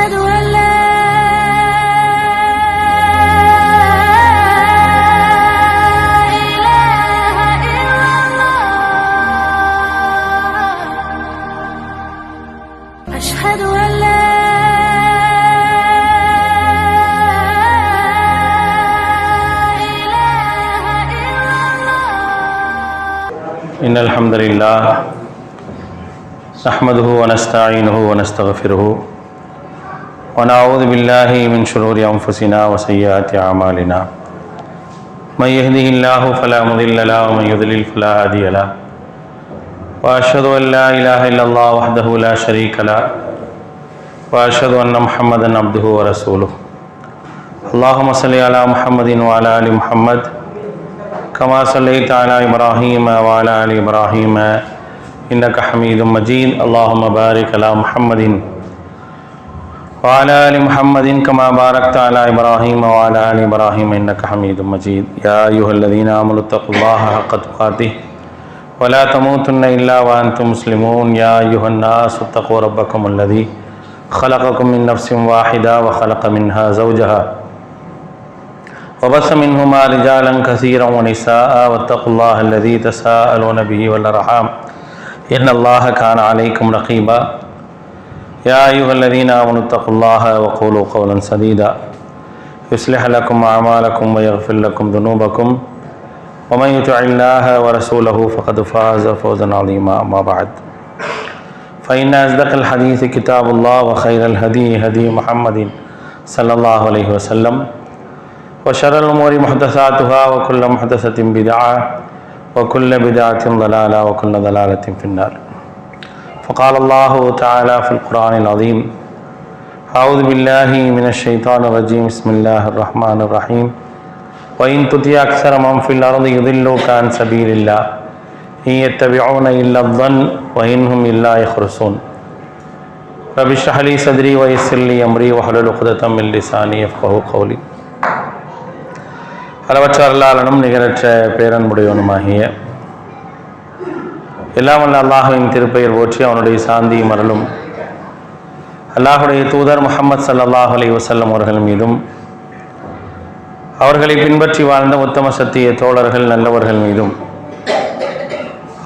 أشهد أن لا إله إلا الله أشهد أن لا إله إلا الله إن الحمد لله نحمده ونستعينه ونستغفره ونعوذ بالله من شرور أنفسنا وسيئات أعمالنا من يهده الله فلا مضل له ومن يضلل فلا هادي له وأشهد أن لا إله إلا الله وحده لا شريك له وأشهد أن محمدا عبده ورسوله اللهم صل على محمد وعلى آل محمد كما صليت على إبراهيم وعلى آل إبراهيم إنك حميد مجيد اللهم بارك على محمد وعلى آل محمد كما باركت على إبراهيم وعلى آل إبراهيم إنك حميد مجيد يا أيها الذين آمنوا اتقوا الله حق تقاته ولا تموتن إلا وأنتم مسلمون يا أيها الناس اتقوا ربكم الذي خلقكم من نفس واحدة وخلق منها زوجها وبث منهما رجالا كثيرا ونساء واتقوا الله الذي تساءلون به والأرحام إن الله كان عليكم رقيبا يا أيها الذين آمنوا اتقوا الله وقولوا قولا سديدا يصلح لكم أعمالكم ويغفر لكم ذنوبكم ومن يطع الله ورسوله فقد فاز فوزا عظيما أما بعد فإن أصدق الحديث كتاب الله وخير الهدي هدي محمد صلى الله عليه وسلم وشر الأمور محدثاتها وكل محدثة بدعة وكل بدعة ضلالة وكل ضلالة في النار فقال الله تعالى في القرآن العظيم أعوذ بالله من الشيطان الرجيم بسم الله الرحمن الرحيم وإن تطع أكثر من في الأرض يضلوك عن سبيل الله إن يتبعون إلا الظن وإن هم إلا يخرصون رب اشرح لي صدري ويسر لي أمري واحلل عقدة من لساني يفقهوا قولي அளவற்ற அருளாளனும் நிகரற்ற பேரன்புடையவனுமாகிய எல்லாம் வல்ல அல்லாஹ்வின் திருப்பெயர் போற்றி அவனுடைய சாந்தியும் அருளும் அல்லாஹுடைய தூதர் முஹம்மது ஸல்லல்லாஹு அலைஹி வஸல்லம் அவர்கள் மீதும் அவர்களை பின்பற்றி வாழ்ந்த உத்தம சத்திய தோழர்கள் நல்லவர்கள் மீதும்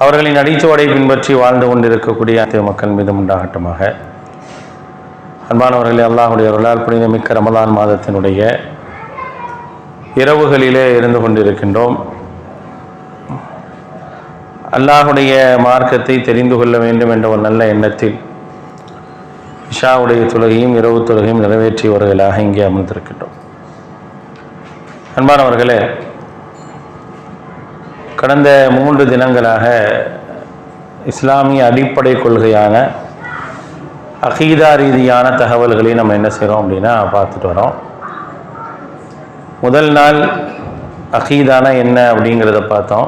அவர்களின் அடிச்சுவடை பின்பற்றி வாழ்ந்து கொண்டிருக்கக்கூடிய மக்கள் மீதும் உண்டாகட்டுமாக. அன்பானவர்களே, அல்லாஹுடைய அருளால் புனிதமிக்க ரமலான் மாதத்தினுடைய இரவுகளிலே இருந்து கொண்டிருக்கின்றோம். அல்லாஹுடைய மார்க்கத்தை தெரிந்து கொள்ள வேண்டும் என்ற ஒரு நல்ல எண்ணத்தில் இஷாவுடைய தொழுகையும் இரவு தொழுகையும் நிறைவேற்றியவர்களாக இங்கே அமர்ந்திருக்கின்றோம். அன்பானவர்களே, கடந்த 3 தினங்களாக இஸ்லாமிய அடிப்படை கொள்கையான அகீதா ரீதியான தகவல்களை நம்ம என்ன செய்கிறோம் அப்படின்னா பார்த்துட்டு வரோம். முதல் நாள் அகீதானா என்ன அப்படிங்கிறத பார்த்தோம்.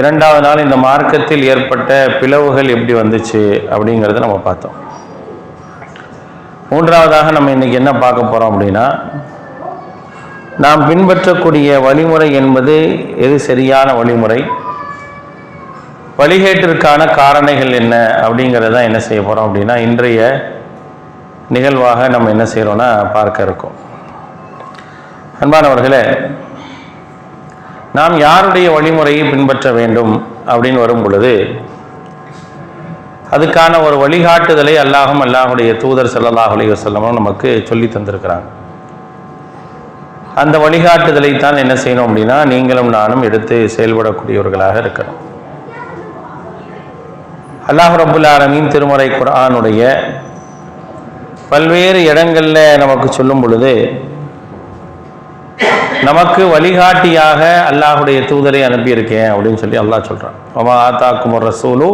2வது நாள் இந்த மார்க்கத்தில் ஏற்பட்ட பிளவுகள் எப்படி வந்துச்சு அப்படிங்கிறத நம்ம பார்த்தோம். 3வதாக நம்ம இன்றைக்கி என்ன பார்க்க போகிறோம் அப்படின்னா, நாம் பின்பற்றக்கூடிய வழிமுறை என்பது எது சரியான வழிமுறை, வழிகேட்டிற்கான காரணிகள் என்ன அப்படிங்கிறத என்ன செய்ய போகிறோம் அப்படின்னா இன்றைய நிகழ்வாக நம்ம என்ன செய்கிறோன்னா பார்க்க இருக்கோம். அன்பானவர்களே, நாம் யாருடைய வழிமுறையை பின்பற்ற வேண்டும் அப்படின்னு வரும் பொழுது அதுக்கான ஒரு வழிகாட்டுதலை அல்லாஹுடைய தூதர் ஸல்லல்லாஹு அலைஹி வஸல்லம் நமக்கு சொல்லி தந்திருக்கிறாங்க. அந்த வழிகாட்டுதலை தான் என்ன செய்யணும் அப்படின்னா நீங்களும் நானும் எடுத்து செயல்படக்கூடியவர்களாக இருக்கணும். அல்லாஹ் ரப்புல் ஆலமீன் திருமறை குர்ஆனுடைய பல்வேறு இடங்களில் நமக்கு சொல்லும் பொழுது நமக்கு வழிகாட்டியாக அல்லாஹுடைய தூதரை அனுப்பியிருக்கேன் அப்படின்னு சொல்லி அல்லாஹ் சொல்கிறான். வமா ஆத்தாக்குமுர் ரசூலு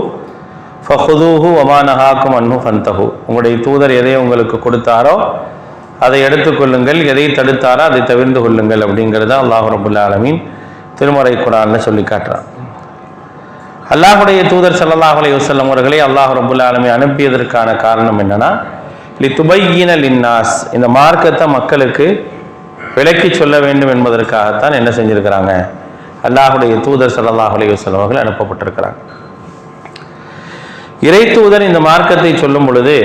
ஃபஹுதூஹு வமா நஹாக்கும் அன்ஹு ஃபன்தஹு. உங்களுடைய தூதர் எதை உங்களுக்கு கொடுத்தாரோ அதை எடுத்துக்கொள்ளுங்கள், எதை தடுத்தாரோ அதை தவிர்த்து கொள்ளுங்கள் அப்படிங்கிறத அல்லாஹ் ரப்புல் ஆலமீன் திருமறை குர்ஆனில் சொல்லி காட்டுறான். அல்லாஹுடைய தூதர் ஸல்லல்லாஹு அலைஹி வஸல்லம் அவர்களை அல்லாஹ் ரப்புல் ஆலமீன் அனுப்பியதற்கான காரணம் என்னன்னா, லிதுபையின லின்னாஸ், இந்த மார்க்கத்தை மக்களுக்கு விளக்கி சொல்ல வேண்டும் என்பதற்காகத்தான் என்ன செஞ்சிருக்கிறாங்க, அல்லாஹுடைய தூதர் ஸல்லல்லாஹு அலைஹி வஸல்லம் அவர்கள் அனுப்பப்பட்டிருக்கிறாங்க. இறை தூதர் இந்த மார்க்கத்தை சொல்லும் பொழுது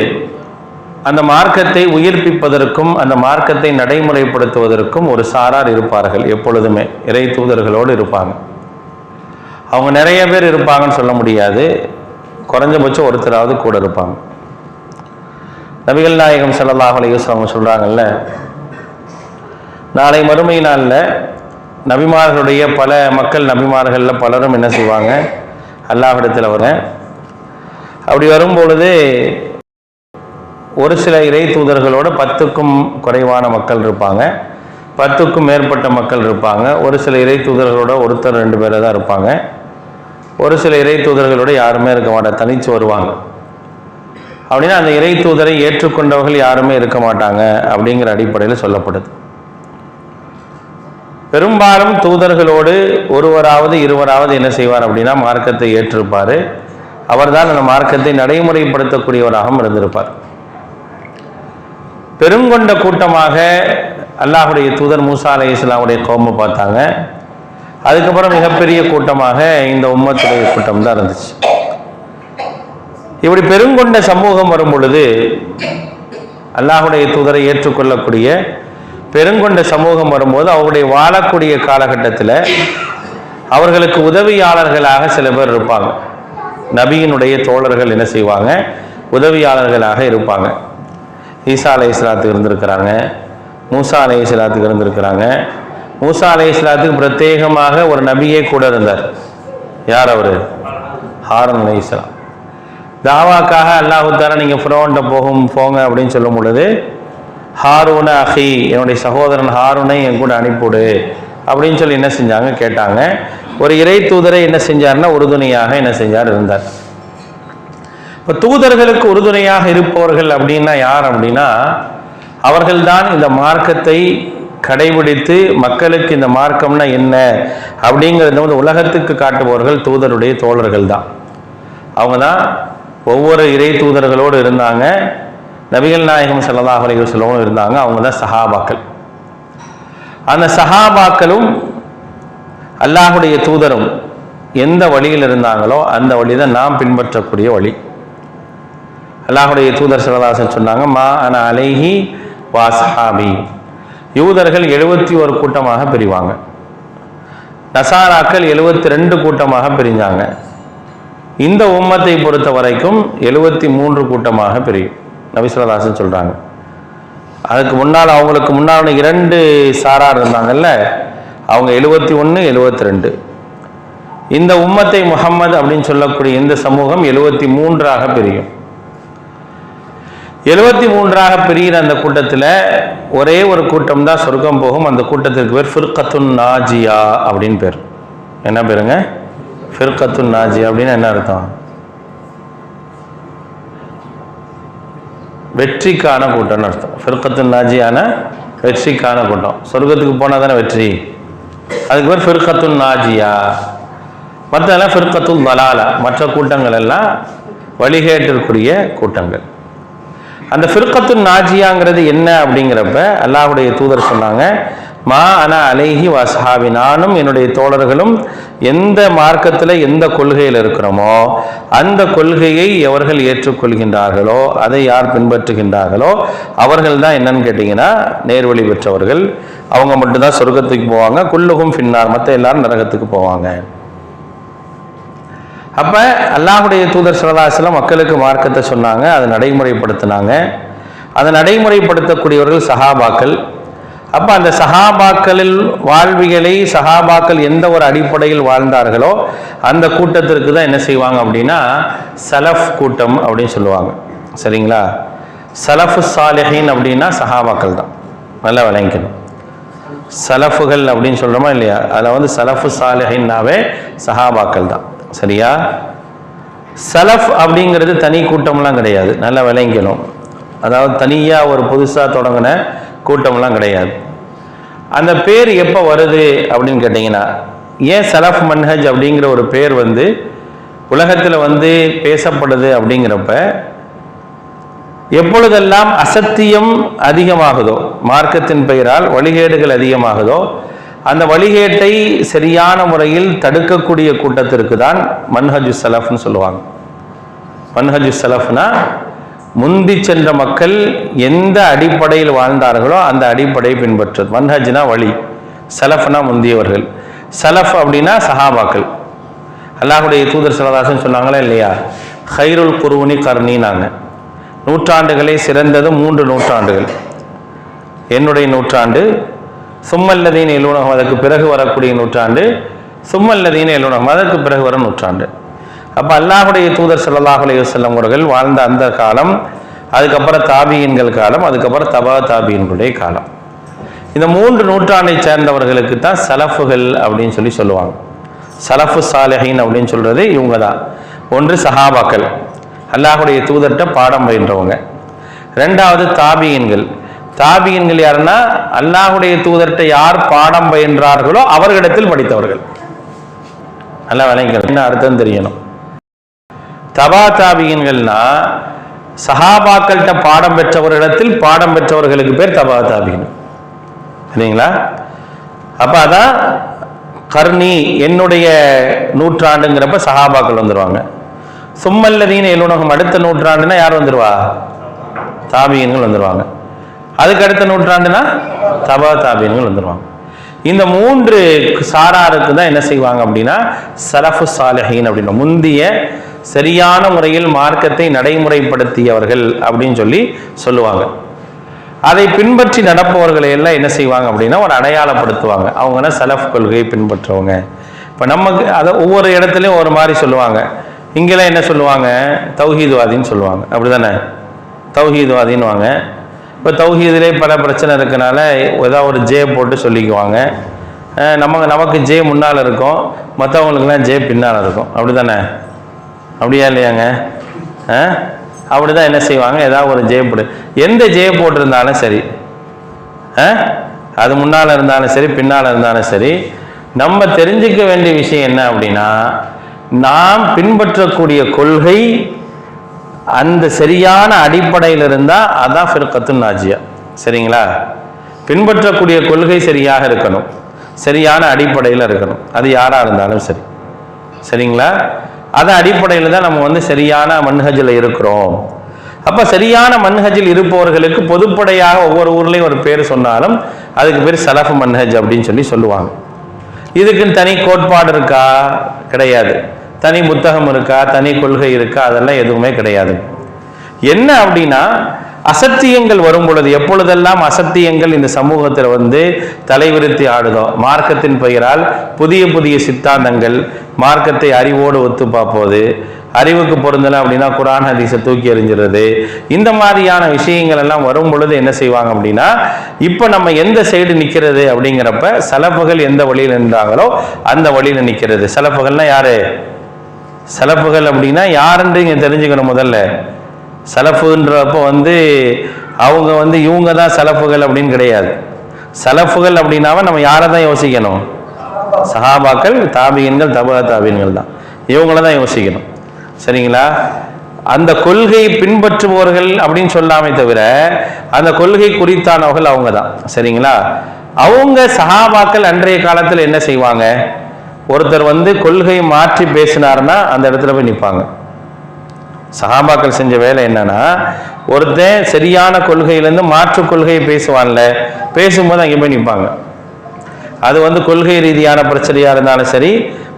அந்த மார்க்கத்தை உயிர்ப்பிப்பதற்கும் அந்த மார்க்கத்தை நடைமுறைப்படுத்துவதற்கும் ஒரு சாரார் இருப்பார்கள். எப்பொழுதுமே இறை தூதர்களோடு இருப்பாங்க. அவங்க நிறைய பேர் இருப்பாங்கன்னு சொல்ல முடியாது, குறைஞ்சபட்சம் ஒருத்தராவது கூட இருப்பாங்க. நபிகள் நாயகம் ஸல்லல்லாஹு அலைஹி வஸல்லம் சொல்கிறாங்கல்ல, நாளை மறுமை நாளில் நபிமார்களுடைய பல மக்கள் நபிமார்களில் பலரும் என்ன செய்வாங்க, அல்லாஹ்விடத்தில் வர. அப்படி வரும்பொழுது ஒரு சில இறை தூதர்களோடு 10க்கும் குறைவான மக்கள் இருப்பாங்க, 10க்கும் மேற்பட்ட மக்கள் இருப்பாங்க. ஒரு சில இறை தூதர்களோட ஒருத்தர் 2 பேர் தான் இருப்பாங்க. ஒரு சில இறை தூதர்களோட யாருமே இருக்க மாட்டாங்க, தனித்து வருவாங்க. அப்படின்னா அந்த இறை தூதரை ஏற்றுக்கொண்டவர்கள் யாருமே இருக்க மாட்டாங்க அப்படிங்கிற அடிப்படையில் சொல்லப்படுது. பெரும்பாலும் தூதர்களோடு ஒருவராவது இருவராவது என்ன செய்வார் அப்படின்னா மார்க்கத்தை ஏற்றிருப்பார். அவர்தான் அந்த மார்க்கத்தை நடைமுறைப்படுத்தக்கூடியவராகவும் இருந்திருப்பார். பெருங்கொண்ட கூட்டமாக அல்லாஹுடைய தூதர் மூசா அலைஹிஸ்ஸலாமுடைய கௌமை பார்த்தாங்க. அதுக்கப்புறம் மிகப்பெரிய கூட்டமாக இந்த உம்மத்துடைய கூட்டம் தான் இருந்துச்சு. இப்படி பெருங்கொண்ட சமூகம் வரும் பொழுது அல்லாஹுடைய தூதரை ஏற்றுக்கொள்ளக்கூடிய பெருங்கொண்ட சமூகம் வரும்போது அவருடைய வாழக்கூடிய காலகட்டத்தில் அவர்களுக்கு உதவியாளர்களாக சில பேர் இருப்பாங்க. நபியினுடைய தோழர்கள் என்ன செய்வாங்க, உதவியாளர்களாக இருப்பாங்க. ஈசா அலைஹிஸ்ஸலாத்துக்கு இருந்திருக்கிறாங்க, மூசா அலைஹிஸ்ஸலாத்துக்கு இருந்திருக்கிறாங்க. மூசா அலைஹிஸ்ஸலாத்துக்கு பிரத்யேகமாக ஒரு நபியே கூட இருந்தார். யார் அவர்? ஹாரூன் அலைஹிஸ்ஸலாம். தாவாக்காக அல்லாஹ் தஆலா நீங்கள் ஃபிரௌன்ட்ட போங்க அப்படின்னு சொல்லும் பொழுது, ஹாரூன அஹி, என்னுடைய சகோதரன் ஹாரூனை என் கூட அனுப்பிவிடு அப்படின்னு சொல்லி என்ன செஞ்சாங்க, கேட்டாங்க. ஒரு இறை தூதரை என்ன செஞ்சார்னா உறுதுணையாக என்ன செஞ்சார், இருந்தார். இப்போ தூதர்களுக்கு உறுதுணையாக இருப்பவர்கள் அப்படின்னா யார் அப்படின்னா, அவர்கள்தான் இந்த மார்க்கத்தை கடைபிடித்து மக்களுக்கு இந்த மார்க்கம்னா என்ன அப்படிங்கிறத வந்து உலகத்துக்கு காட்டுபவர்கள் தூதருடைய தோழர்கள் தான். அவங்க தான் ஒவ்வொரு இறை தூதர்களோடு இருந்தாங்க. நபிகள் நாயகம் ஸல்லல்லாஹு அலைஹி வஸல்லம் இருந்தாங்க. அவங்க தான் சஹாபாக்கள். அந்த சஹாபாக்களும் அல்லாஹுடைய தூதரும் எந்த வழியில் இருந்தாங்களோ அந்த வழி தான் நாம் பின்பற்றக்கூடிய வழி. அல்லாஹுடைய தூதர் ஸல்லல்லாஹு அலைஹி வஸல்லம் சொன்னாங்க, மா அன அலைஹி வா ஸஹாபி. யூதர்கள் 71 கூட்டமாக பிரிவாங்க, நசாராக்கள் 72 கூட்டமாக பிரிஞ்சாங்க. இந்த உம்மத்தை பொறுத்த வரைக்கும் 73 கூட்டமாக பிரியும் நபி ஸல்லல்லாஹு அலைஹி வஸல்லம் சொல்கிறாங்க. அதுக்கு முன்னால் அவங்களுக்கு முன்னால் 2 சாரார் இருந்தாங்கல்ல, அவங்க 71 72. இந்த உம்மத்தை முஹம்மது அப்படின்னு சொல்லக்கூடிய இந்த சமூகம் 73ஆக பிரியும். 73ஆக பிரிகிற அந்த கூட்டத்தில் ஒரே ஒரு கூட்டம் தான் சொர்க்கம் போகும். அந்த கூட்டத்திற்கு பேர் ஃபிர்கத்துன் நாஜியா அப்படின்னு பேர். என்ன பேருங்க? ஃபிர்கத்துன் நாஜியா அப்படின்னு என்ன அர்த்தம்? வெற்றிக்கான கூட்டம்னு அர்த்தம். ஃபிர்கத்துன் நாஜியான வெற்றிக்கான கூட்டம். சொர்க்கத்துக்கு போனால் தானே வெற்றி, அதுக்கு பேர் ஃபிர்கத்துன் நாஜியா. மற்றெல்லாம் ஃபிர்கத்துல் தலாலா, மற்ற கூட்டங்கள் எல்லாம் வழிகேட்டிற்குரிய கூட்டங்கள். அந்த ஃபிர்கத்துன் நாஜியாங்கிறது என்ன அப்படிங்கிறப்ப அல்லாஹ்வுடைய தூதர் சொன்னாங்க, மா அனா அலைஹி வஸ்ஹாபி, நானும் என்னுடைய தோழர்களும் எந்த மார்க்கத்தில் எந்த கொள்கையில் இருக்கிறோமோ அந்த கொள்கையை எவர்கள் ஏற்றுக்கொள்கின்றார்களோ, அதை யார் பின்பற்றுகின்றார்களோ அவர்கள் தான் என்னன்னு கேட்டிங்கன்னா நேர்வழி பெற்றவர்கள். அவங்க மட்டும்தான் சொர்க்கத்துக்கு போவாங்க. குல்லுகும் ஃபின்னார், மற்ற எல்லாரும் நரகத்துக்கு போவாங்க. அப்போ அல்லாஹுடைய தூதர் ஸல்லல்லாஹு அலைஹி வஸல்லம் மக்களுக்கு மார்க்கத்தை சொன்னாங்க, அதை நடைமுறைப்படுத்தினாங்க. அதை நடைமுறைப்படுத்தக்கூடியவர்கள் சஹாபாக்கள். அப்போ அந்த சஹாபாக்களில் வாழ்வியலை சஹாபாக்கள் எந்த ஒரு அடிப்படையில் வாழ்ந்தார்களோ அந்த கூட்டத்திற்கு தான் என்ன செய்வாங்க அப்படின்னா சலஃப் கூட்டம் அப்படின்னு சொல்லுவாங்க. சரிங்களா? சலஃபு சாலிஹீன் அப்படின்னா சஹாபாக்கள் தான். நல்லா விளங்கிக்கணும். சலஃபுகள் அப்படின்னு சொல்கிறோமா இல்லையா, அதில் வந்து சலஃபு சாலிஹீன்னாவே சஹாபாக்கள் தான். சரியா? சலஃப் அப்படிங்கிறது தனி கூட்டம்லாம் கிடையாது, நல்லா விளங்கிக்கணும். அதாவது தனியாக ஒரு புதுசாக தொடங்கின கூட்டம்லாம் கிடையாது. அந்த பேர் எப்போ வருது அப்படின்னு கேட்டிங்கன்னா, ஏன் சலஃப் மன்ஹஜ் அப்படிங்கிற ஒரு பேர் வந்து உலகத்தில் வந்து பேசப்படுது அப்படிங்கிறப்ப, எப்பொழுதெல்லாம் அசத்தியம் அதிகமாகுதோ, மார்க்கத்தின் பெயரால் வழிகேடுகள் அதிகமாகுதோ, அந்த வழிகேட்டை சரியான முறையில் தடுக்கக்கூடிய கூட்டத்திற்கு தான் மன்ஹஜு சலஃப்னு சொல்லுவாங்க. மன்ஹஜு சலஃப்னா முந்தி சென்ற மக்கள் எந்த அடிப்படையில் வாழ்ந்தார்களோ அந்த அடிப்படையை பின்பற்றுவது. மன்ஹஜ்னா வழி, சலஃப்னா முந்தியவர்கள். சலஃப் அப்படின்னா சஹாபாக்கள். அல்லாஹ்வுடைய தூதர் ஸல்லல்லாஹு அலைஹி வஸல்லம் சொன்னாங்களா இல்லையா, ஹைருல் குர்ஊனி கர்னினாங்க. நூற்றாண்டுகளே சிறந்தது 3 நூற்றாண்டுகள். என்னுடைய நூற்றாண்டு, சும்மல்லதீன யலூனஹும் அதற்கு பிறகு வரக்கூடிய நூற்றாண்டு, சும்மல்லதீன யலூனஹும் அதற்கு பிறகு வரும் நூற்றாண்டு. அப்போ அல்லாஹ்வுடைய தூதர் ஸல்லல்லாஹு அலைஹி வஸல்லம் அவர்கள் வாழ்ந்த அந்த காலம், அதுக்கப்புறம் தாபியின்கள் காலம், அதுக்கப்புறம் தபா தாபியின்களுடைய காலம். இந்த 3 நூற்றாண்டை சேர்ந்தவர்களுக்கு தான் சலஃபுகள் அப்படின்னு சொல்லுவாங்க. சலஃபு சாலிஹீன் அப்படின்னு சொல்றது இவங்க தான். ஒன்று சஹாபாக்கள், அல்லாஹ்வுடைய தூதர்கிட்ட பாடம் பயின்றவங்க. ரெண்டாவது தாபியின்கள். தாபியின்கள் யாருன்னா அல்லாஹ்வுடைய தூதர்கிட்ட யார் பாடம் பயின்றார்களோ அவர்களிடத்தில் படித்தவர்கள். நல்லா விளங்கிக்கணும், என்ன அர்த்தம் தெரியணும். தபா தாபியின்கள்னா சஹாபாக்கள்கிட்ட பாடம் பெற்றவர்களிடத்தில் பாடம் பெற்றவர்களுக்கு பேர் தபா தாபியின். சரிங்களா? அப்ப அதான் கர்ணி, என்னுடைய நூற்றாண்டுங்கிறப்ப சஹாபாக்கள் வந்துருவாங்க. சும்மல்லதீன யலூனஹும் அடுத்த நூற்றாண்டுனா யார் வந்துருவா, தாபியின்கள் வந்துருவாங்க. அதுக்கு அடுத்த நூற்றாண்டுனா தபா தாபியின்கள் வந்துருவாங்க. இந்த 3 சாராருக்கு தான் என்ன செய்வாங்க அப்படின்னா சலஃபு சாலிஹீன் அப்படின்னா முந்திய சரியான முறையில் மார்க்கத்தை நடைமுறைப்படுத்தியவர்கள் அப்படின்னு சொல்லுவாங்க. அதை பின்பற்றி நடப்பவர்களை எல்லாம் என்ன செய்வாங்க அப்படின்னா ஒரு அடையாளப்படுத்துவாங்க. அவங்கன்னா சலஃப் கொள்கையை பின்பற்றுவங்க. இப்போ நமக்கு அதை ஒவ்வொரு இடத்துலையும் ஒரு மாதிரி சொல்லுவாங்க. இங்கெல்லாம் என்ன சொல்லுவாங்க, தௌஹீத்வாதின்னு சொல்லுவாங்க. அப்படி தானே, தௌஹீத்வாதின்னு வாங்க. இப்போ தௌஹீதிலே பல பிரச்சனை இருக்கனால ஏதாவது ஒரு ஜே போட்டு சொல்லிக்குவாங்க. நமக்கு ஜே முன்னால் இருக்கும், மற்றவங்களுக்குலாம் ஜே பின்னால் இருக்கும். அப்படி தானே, அப்படியா இல்லையாங்க? அப்படி தான் என்ன செய்வாங்க, ஏதாவது ஒரு ஜே போட்டு, எந்த ஜே போட்டிருந்தாலும் சரி, அது முன்னால் இருந்தாலும் சரி பின்னால் இருந்தாலும் சரி, நம்ம தெரிஞ்சுக்க வேண்டிய விஷயம் என்ன அப்படின்னா, நாம் பின்பற்றக்கூடிய கொள்கை அந்த சரியான அடிப்படையில் இருந்தால் அதான் ஃபிர்கத்துன் நாஜியா. சரிங்களா? பின்பற்றக்கூடிய கொள்கை சரியாக இருக்கணும், சரியான அடிப்படையில் இருக்கணும். அது யாராக இருந்தாலும் சரி. சரிங்களா? அது அடிப்படையில் தான் நம்ம சரியான மன்ஹஜில் இருக்கிறோம். அப்போ சரியான மன்ஹஜில் இருப்பவர்களுக்கு பொதுப்படையாக ஒவ்வொரு ஊர்லேயும் ஒரு பேர் சொன்னாலும் அதுக்கு பேர் சலஃப் மன்ஹஜ் அப்படின்னு சொல்லுவாங்க. இதுக்குன்னு தனி கோட்பாடு இருக்கா? கிடையாது. தனி புத்தகம் இருக்கா? தனி கொள்கை இருக்கா? அதெல்லாம் எதுவுமே கிடையாது. என்ன அப்படின்னா, அசத்தியங்கள் வரும் பொழுது, எப்பொழுதெல்லாம் அசத்தியங்கள் இந்த சமூகத்தில் தலைவிரித்து ஆடுதோ, மார்க்கத்தின் பெயரால் புதிய புதிய சித்தாந்தங்கள், மார்க்கத்தை அறிவோடு ஒத்து பார்ப்போது, அறிவுக்கு பொருந்தலை அப்படின்னா குர்ஆன் ஹதீஸை தூக்கி எறிஞ்சிடுறது, இந்த மாதிரியான விஷயங்கள் எல்லாம் வரும் பொழுது என்ன செய்வாங்க அப்படின்னா, இப்போ நம்ம எந்த சைடு நிற்கிறது அப்படிங்கிறப்ப சலஃபுகள் எந்த வழியில் நின்றாங்களோ அந்த வழியில் நிற்கிறது. சலஃபுகள்னா யாரு? சலஃபுகள் அப்படின்னா யாருன்னு இங்கே தெரிஞ்சுக்கணும். முதல்ல சலஃபுன்றப்போ அவங்க இவங்க தான் சலஃபுகள் அப்படின்னு கிடையாது. சலஃபுகள் அப்படின்னாவே நம்ம யாரை தான் யோசிக்கணும்? சஹாபாக்கள், தாபியின்கள், தபா தாபியின்கள் தான். இவங்கள தான் யோசிக்கணும். சரிங்களா? அந்த கொள்கை பின்பற்றுபவர்கள் அப்படின்னு சொல்லாமே தவிர அந்த கொள்கை குறித்தானவர்கள் அவங்க தான். சரிங்களா? அவங்க சஹாபாக்கள் அன்றைய காலத்தில் என்ன செய்வாங்க, ஒருத்தர் கொள்கையை மாற்றி பேசினார்னா அந்த இடத்துல போய் நிற்பாங்க. சஹாபாக்கள் செஞ்ச வேலை என்னன்னா, ஒருத்தன் சரியான கொள்கையிலேருந்து மாற்று கொள்கையை பேசுவான்ல, பேசும்போது அங்கே போய் நிற்பாங்க. அது கொள்கை ரீதியான பிரச்சனையாக இருந்தாலும் சரி,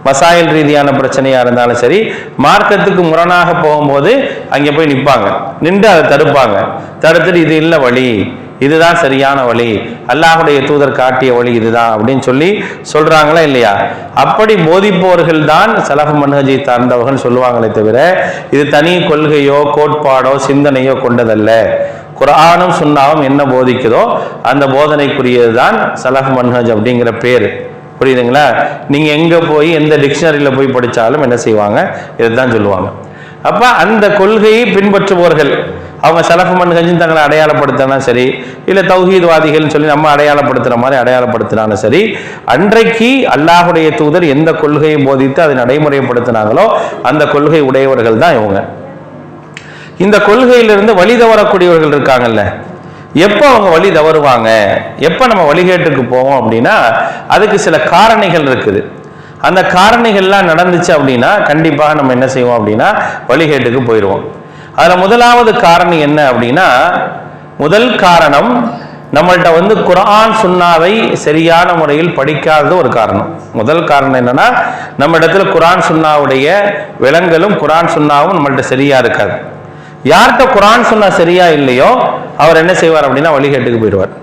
மசாயில் ரீதியான பிரச்சனையாக இருந்தாலும் சரி, மார்க்கத்துக்கு முரணாக போகும்போது அங்கே போய் நிற்பாங்க. நின்று அதை தடுப்பாங்க. தடுத்துட்டு இது இல்லை வழி, இதுதான் சரியான வழி, அல்லாஹ்வுடைய தூதர் காட்டிய வழி இதுதான் அப்படின்னு சொல்றாங்களா இல்லையா? அப்படி போதிப்பவர்கள் தான் சலஃப் மன்ஹஜை சார்ந்தவர்கள் சொல்லுவாங்களே தவிர இது தனி கொள்கையோ கோட்பாடோ சிந்தனையோ கொண்டதல்ல. குர்ஆனும் சுன்னாவும் என்ன போதிக்குதோ அந்த போதனைக்குரியது தான் சலஃப் மன்ஹஜ் அப்படிங்கிற பேர். புரியுதுங்களா? நீங்க எங்க போய் எந்த டிக்ஷனரியில் போய் படித்தாலும் என்ன செய்வாங்க, இதுதான் சொல்லுவாங்க. அப்ப அந்த கொள்கையை பின்பற்றுபவர்கள் அவங்க சலஃப் மன்ஹஜ்னு தங்களை அடையாளப்படுத்தினா சரி, இல்லை தௌஹீத்வாதிகள்னு சொல்லி நம்ம அடையாளப்படுத்துகிற மாதிரி அடையாளப்படுத்தினாலும் சரி, அன்றைக்கு அல்லாஹ்வுடைய தூதர் எந்த கொள்கையை போதித்து அதை நடைமுறைப்படுத்தினாங்களோ அந்த கொள்கை உடையவர்கள் தான் இவங்க. இந்த கொள்கையிலிருந்து வழி தவறக்கூடியவர்கள் இருக்காங்கல்ல, எப்போ அவங்க வழி தவறுவாங்க, எப்போ நம்ம வழிகேட்டுக்கு போவோம் அப்படின்னா அதுக்கு சில காரணிகள் இருக்குது. அந்த காரணிகள்லாம் நடந்துச்சு அப்படின்னா கண்டிப்பாக நம்ம என்ன செய்வோம் அப்படின்னா வழிகேட்டுக்கு போயிடுவோம். அதில் முதலாவது காரணம் என்ன அப்படின்னா, முதல் காரணம் நம்மள்கிட்ட குர்ஆன் சுன்னாவை சரியான முறையில் படிக்காதது ஒரு காரணம். முதல் காரணம் என்னன்னா, நம்ம இடத்துல குர்ஆன் சுன்னாவுடைய விலங்கலும் குர்ஆன் சுன்னாவும் நம்மள்கிட்ட சரியா இருக்காது. யார்கிட்ட குர்ஆன் சுன்னா சரியா இல்லையோ அவர் என்ன செய்வார் அப்படின்னா வழிகேட்டுக்கு போயிடுவார்.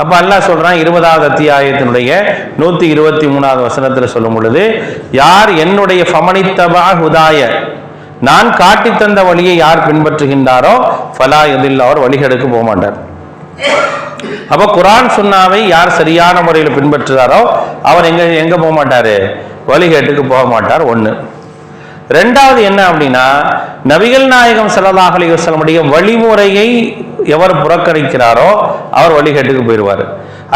அப்ப அல்லாஹ் சொல்றான் 20வது அத்தியாயத்தினுடைய 123வது வசனத்துல சொல்லும் பொழுது, யார் என்னுடைய ஃபமனித்தபா ஹுதாய, நான் காட்டி தந்த வழியை யார் பின்பற்றுகின்றாரோ ஃபலா யதில், அவர் வழிகேடுக்கு போக மாட்டார். அப்ப குர்ஆன் சுன்னாவை யார் சரியான முறையில் பின்பற்றுறாரோ அவர் எங்க போக மாட்டாரு, வழிகேட்டுக்கு போக மாட்டார். ஒண்ணு. ரெண்டாவது என்ன அப்படின்னா, நபிகள் நாயகம் ஸல்லல்லாஹு அலைஹி வஸல்லம் வழிமுறையை எவர் புறக்கணிக்கிறாரோ அவர் வழிகேட்டுக்கு போயிடுவார்.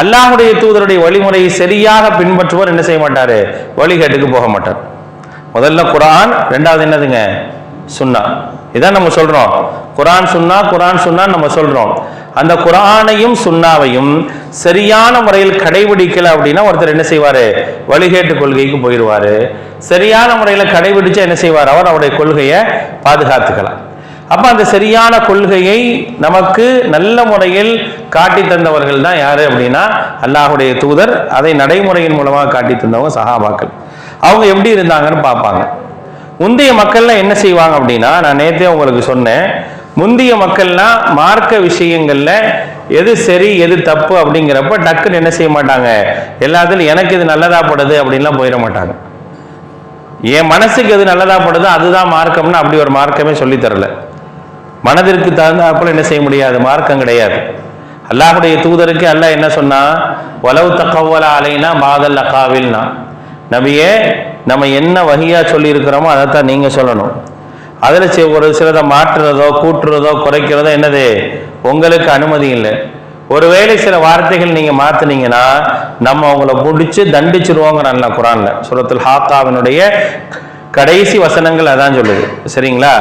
அல்லாஹ்வுடைய தூதருடைய வழிமுறையை சரியாக பின்பற்றுவோர் என்ன செய்ய மாட்டாரு, வழிகேட்டுக்கு போக மாட்டார். முதல்ல குர்ஆன், ரெண்டாவது என்னதுங்க, சுன்னா. இதான் நம்ம சொல்றோம், குர்ஆன் சுன்னா குர்ஆன் சுன்னா நம்ம சொல்றோம். அந்த குர்ஆனையும் சுன்னாவையும் சரியான முறையில் கடைபிடிக்கல அப்படின்னா ஒருத்தர் என்ன செய்வாரு, வழிகேட்டு கொள்கைக்கு போயிடுவாரு. சரியான முறையில் கடைபிடிச்சா என்ன செய்வார், அவர் அவருடைய கொள்கையை பாதுகாத்துக்கலாம். அப்ப அந்த சரியான கொள்கையை நமக்கு நல்ல முறையில் காட்டி தந்தவர்கள் தான் யாரு அப்படின்னா அல்லாஹ்வுடைய தூதர். அதை நடைமுறையின் மூலமாக காட்டி தந்தவங்க சஹாபாக்கள். அவங்க எப்படி இருந்தாங்கன்னு பார்ப்பாங்க. முந்தைய மக்கள்லாம் என்ன செய்வாங்க அப்படின்னா, நான் நேற்றே உங்களுக்கு சொன்னேன், முந்தைய மக்கள்லாம் மார்க்க விஷயங்கள்ல எது சரி எது தப்பு அப்படிங்கிறப்ப டக்குன்னு என்ன செய்ய மாட்டாங்க, எல்லாத்துலையும் எனக்கு இது நல்லதா படுது அப்படின்லாம் போயிட மாட்டாங்க. என் மனசுக்கு எது நல்லதா படுதோ அதுதான் மார்க்கம்னு அப்படி ஒரு மார்க்கமே சொல்லி தரல. மனதிற்கு தகுந்தாப்புல என்ன செய்ய முடியாது, மார்க்கம் கிடையாது. அல்லாஹ்வுடைய தூதருக்கு அல்லாஹ் என்ன சொன்னா, வலவு தகவல அலைனா பாதல் அகாவில்னா, நபியே நம்ம என்ன வகையா சொல்லி இருக்கிறோமோ அதைத்தான் நீங்க சொல்லணும். அதில் ஒரு சிலதை மாற்றுறதோ கூட்டுறதோ குறைக்கிறதோ என்னது உங்களுக்கு அனுமதி இல்லை. ஒருவேளை சில வார்த்தைகள் நீங்க மாத்தினீங்கன்னா நம்ம அவங்கள பிடிச்சு தண்டிச்சிருவோங்கிற அல்ல குர்ஆன்ல. சூரத்துல் ஹாக்காவினுடைய கடைசி வசனங்கள் அதான் சொல்லுது. சரிங்களா?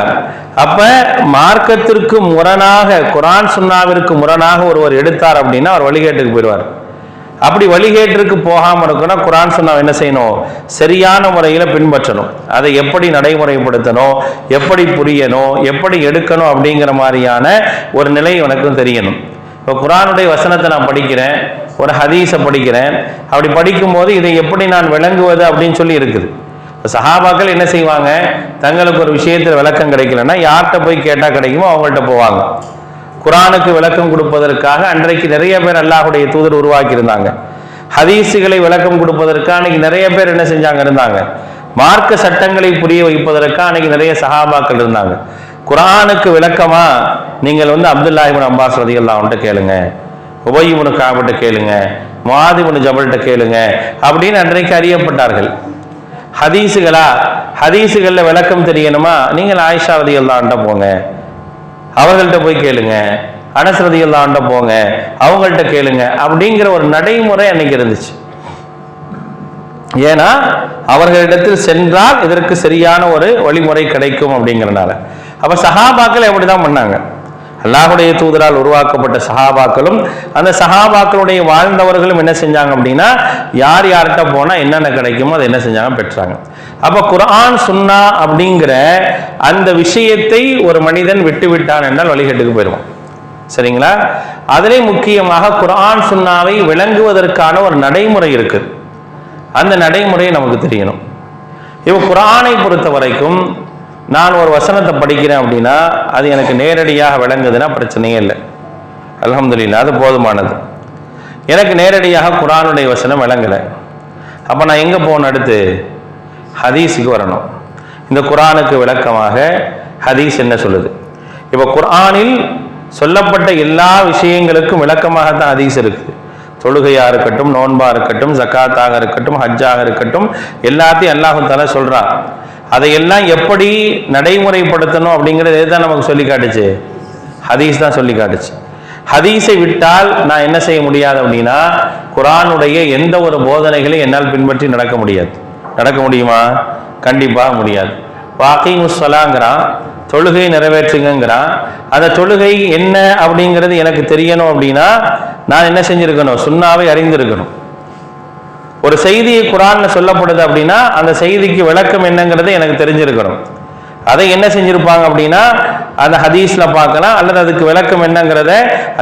அப்ப மார்க்கத்திற்கு முரணாக, குர்ஆன் சுன்னாவிற்கு முரணாக ஒருவர் எடுத்தார் அப்படின்னா அவர் வழிகேட்டுக்கு போயிடுவார். அப்படி வழிகேட்டிற்கு போகாம இருக்கணும், குர்ஆன் சுன்னா என்ன செய்யணும், சரியான முறையில் பின்பற்றணும். அதை எப்படி நடைமுறைப்படுத்தணும், எப்படி புரியணும், எப்படி எடுக்கணும் அப்படிங்கிற மாதிரியான ஒரு நிலை எனக்கும் தெரியணும். இப்போ குர்ஆனுடைய வசனத்தை நான் படிக்கிறேன், ஒரு ஹதீஸை படிக்கிறேன், அப்படி படிக்கும்போது இதை எப்படி நான் விளங்குவது அப்படின்னு சொல்லி இருக்குது. சஹாபாக்கள் என்ன செய்வாங்க, தங்களுக்கு ஒரு விஷயத்தில் விளக்கம் கிடைக்கலன்னா யார்கிட்ட போய் கேட்டால் கிடைக்குமோ அவங்கள்ட்ட போவாங்க. குர்ஆனுக்கு விளக்கம் கொடுப்பதற்காக அன்றைக்கு நிறைய பேர் அல்லாஹ்வுடைய தூதர் உருவாக்கி இருந்தாங்க. ஹதீஸுகளை விளக்கம் கொடுப்பதற்காக அன்னைக்கு நிறைய பேர் என்ன செஞ்சாங்க இருந்தாங்க. மார்க்க சட்டங்களை புரிய வைப்பதற்காக அன்னைக்கு நிறைய சஹாபாக்கள் இருந்தாங்க. குர்ஆனுக்கு விளக்கமா நீங்கள் அப்துல்லாஹ் இப்னு அப்பாஸ் ரலியல்லாஹு அன்ஹு கேளுங்க, உபய் இப்னு கஅப்ட்ட கேளுங்க, முஆத் இப்னு ஜபல்ட்ட கேளுங்க அப்படின்னு அன்றைக்கு அறியப்பட்டார்கள். ஹதீஸுகளா, ஹதீஸுகள்ல விளக்கம் தெரியணுமா, நீங்கள் ஆயிஷா ரலியல்லாஹு அன்ஹா போங்க, அவர்கள்ட்ட போய் கேளுங்க, அனஸ் ரலியல்லாஹு அன்ஹு போங்க, அவங்கள்ட்ட கேளுங்க அப்படிங்கிற ஒரு நடைமுறை அன்னைக்கு இருந்துச்சு. ஏன்னா அவர்களிடத்தில் சென்றால் இதற்கு சரியான ஒரு வழிமுறை கிடைக்கும் அப்படிங்கிறனால. அப்ப சஹாபாக்கள் எப்படிதான் பண்ணாங்க, அல்லாஹ்வுடைய தூதரால் உருவாக்கப்பட்ட சஹாபாக்களும் அந்த சஹாபாக்களுடைய வாழ்ந்தவர்களும் என்ன செஞ்சாங்க அப்படின்னா, யார் யார்கிட்ட போனா என்னென்ன கிடைக்குமோ அதை என்ன செஞ்சாங்க, பெற்றாங்க. அப்ப குர்ஆன் சுன்னா அப்படிங்கிற அந்த விஷயத்தை ஒரு மனிதன் விட்டு விட்டான் என்றால் வழிகேட்டுக்கு போயிடுவான். சரிங்களா? அதிலே முக்கியமாக குர்ஆன் சுன்னாவை விளங்குவதற்கான ஒரு நடைமுறை இருக்குது. அந்த நடைமுறையை நமக்கு தெரியணும். இப்போ குர்ஆனை பொறுத்த வரைக்கும் நான் ஒரு வசனத்தை படிக்கிறேன் அப்படின்னா அது எனக்கு நேரடியாக விளங்குதுன்னா பிரச்சனையே இல்லை, அல்ஹம்துலில்லாஹ், அது போதுமானது. எனக்கு நேரடியாக குர்ஆனுடைய வசனம் விளங்கலை, அப்போ நான் எங்கே போகணும், அடுத்து ஹதீஸுக்கு வரணும். இந்த குர்ஆனுக்கு விளக்கமாக ஹதீஸ் என்ன சொல்லுது. இப்போ குர்ஆனில் சொல்லப்பட்ட எல்லா விஷயங்களுக்கும் விளக்கமாகத்தான் ஹதீஸ் இருக்குது. தொழுகையாக இருக்கட்டும், நோன்பா இருக்கட்டும், ஜக்காத்தாக இருக்கட்டும், ஹஜ்ஜாக இருக்கட்டும், எல்லாத்தையும் அல்லாஹ் தஆலா சொல்றான். அதையெல்லாம் எப்படி நடைமுறைப்படுத்தணும் அப்படிங்கிறது தான் நமக்கு சொல்லி காட்டுச்சு, ஹதீஸ் தான் சொல்லி காட்டுச்சு. ஹதீஸை விட்டால் நான் என்ன செய்ய முடியாது அப்படின்னா குர்ஆனுடைய எந்த ஒரு போதனைகளையும் என்னால் பின்பற்றி நடக்க முடியாது. நடக்க முடியுமா? கண்டிப்பாக முடியாது. வாகீமுஸ் ஸலாங்கிறான், தொழுகை நிறைவேற்றுங்கிறான். அந்த தொழுகை என்ன அப்படிங்கிறது எனக்கு தெரியணும் அப்படின்னா நான் என்ன செஞ்சிருக்கணும், சுன்னாவை அறிந்திருக்கணும். ஒரு செய்தி குர்ஆன்ல சொல்லப்படுது அப்படின்னா அந்த செய்திக்கு விளக்கம் என்னங்கிறது எனக்கு தெரிஞ்சிருக்கணும். அதை என்ன செஞ்சிருப்பாங்க அப்படின்னா அந்த ஹதீஸ்ல பார்க்கலாம், அல்லது அதுக்கு விளக்கம் என்னங்கிறத